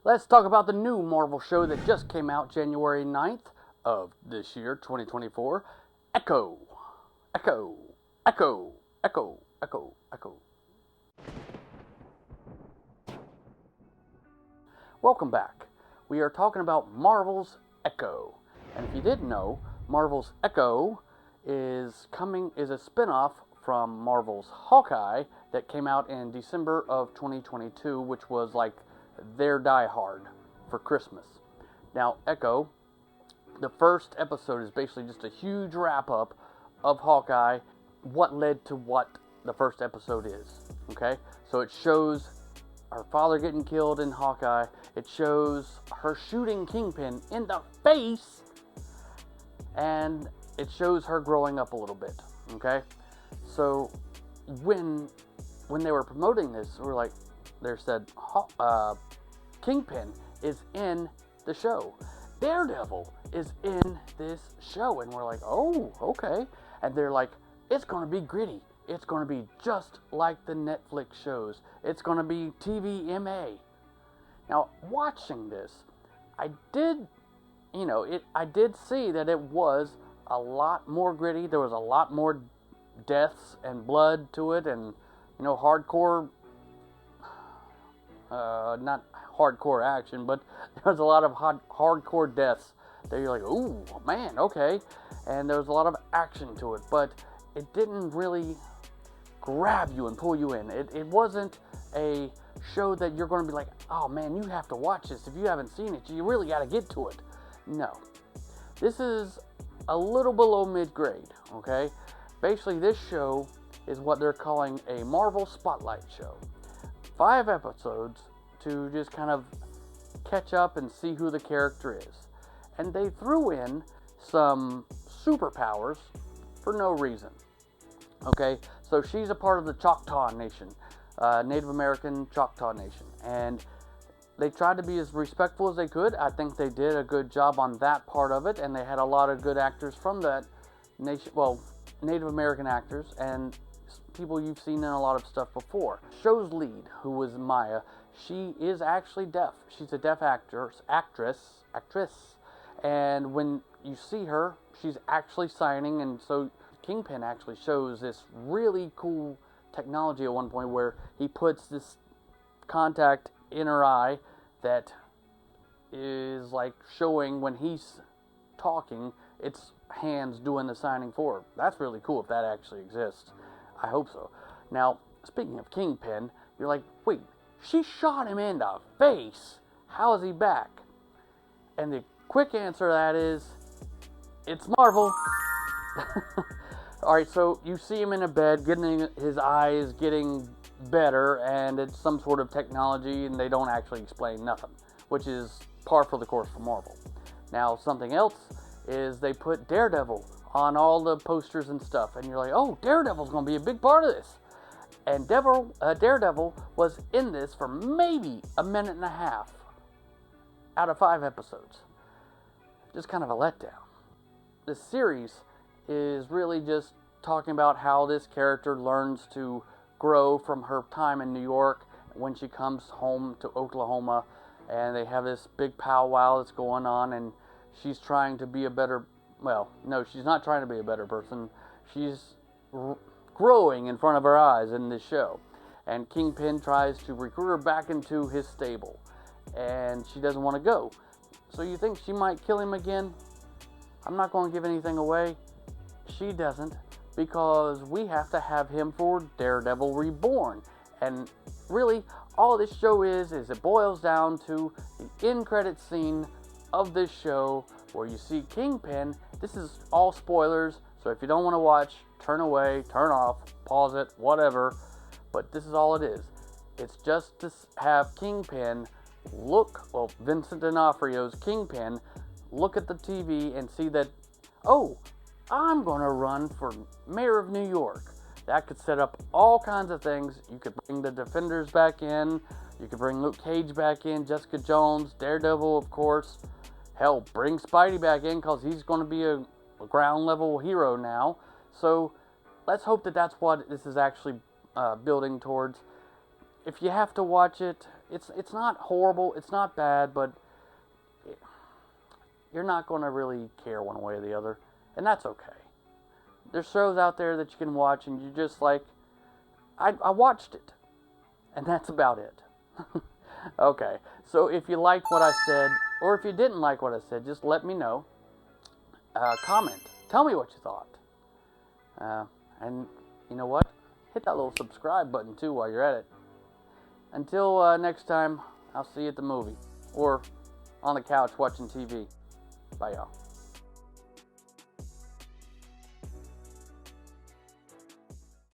Let's talk about the new Marvel show that just came out January 9th of this year, 2024. Echo. Echo. Echo. Echo. Echo. Echo. Welcome back. We are talking about Marvel's Echo. And if you didn't know, Marvel's Echo is a spin-off from Marvel's Hawkeye that came out in December of 2022, which was like their Die Hard for Christmas. Now, Echo, the first episode is basically just a huge wrap-up of Hawkeye, what led to what the first episode is, okay? So it shows her father getting killed in Hawkeye. It shows her shooting Kingpin in the face, and it shows her growing up a little bit, okay? So when they were promoting this, we were like, they said, Kingpin is in the show. Daredevil is in this show. And we're like, oh, okay. And they're like, it's going to be gritty. It's going to be just like the Netflix shows. It's going to be TVMA. Now, watching this, I did see that it was a lot more gritty. There was a lot more deaths and blood to it, and, hardcore, not hardcore action, but there was a lot of hardcore deaths that you're like, ooh, man, okay. And there was a lot of action to it, but it didn't really grab you and pull you in. It wasn't a show that you're going to be like, oh man, you have to watch this. If you haven't seen it, you really got to get to it. No. This is a little below mid-grade, okay? Basically, this show is what they're calling a Marvel Spotlight show. 5 episodes to just kind of catch up and see who the character is. And they threw in some superpowers for no reason. Okay, so she's a part of the Choctaw Nation, Native American Choctaw Nation. And they tried to be as respectful as they could. I think they did a good job on that part of it. And they had a lot of good actors from that nation, well, Native American actors and people you've seen in a lot of stuff before. Show's lead, who was Maya, she is actually deaf. She's a deaf actress, and when you see her, she's actually signing, and so Kingpin actually shows this really cool technology at one point where he puts this contact in her eye that is like showing when he's talking, it's hands doing the signing for her. That's really cool if that actually exists. I hope so. Now, speaking of Kingpin, you're like, wait, she shot him in the face. How is he back? And the quick answer to that is, it's Marvel. Alright, so you see him in a bed, getting his eyes getting better, and it's some sort of technology, and they don't actually explain nothing, which is par for the course for Marvel. Now, something else is they put Daredevil on all the posters and stuff, and you're like, oh, Daredevil's going to be a big part of this. And Daredevil was in this for maybe a minute and a half out of 5 episodes. Just kind of a letdown. This series is really just talking about how this character learns to grow from her time in New York when she comes home to Oklahoma, and they have this big powwow that's going on, and she's trying to be a better, well, no, she's not trying to be a better person. She's growing in front of her eyes in this show. And Kingpin tries to recruit her back into his stable, and she doesn't want to go. So you think she might kill him again? I'm not going to give anything away. She doesn't, because we have to have him for Daredevil Reborn. And really, all this show is it boils down to the end credit scene of this show where you see Kingpin. This is all spoilers, so if you don't want to watch, turn away, turn off, pause it, whatever. But this is all it is. It's just to have Kingpin Vincent D'Onofrio's Kingpin look at the TV and see that, oh, I'm going to run for mayor of New York. That could set up all kinds of things. You could bring the Defenders back in. You could bring Luke Cage back in, Jessica Jones, Daredevil, of course. Hell, bring Spidey back in because he's going to be a ground level hero now. So let's hope that that's what this is actually building towards. if you have to watch it, it's not horrible, it's not bad, but you're not going to really care one way or the other, and that's okay. There's shows out there that you can watch, and you're just like, I watched it, and that's about it. Okay, so if you liked what I said, or if you didn't like what I said, just let me know. Comment. Tell me what you thought. And you know what? Hit that little subscribe button too while you're at it. Until next time, I'll see you at the movie, or on the couch watching TV. Bye, y'all.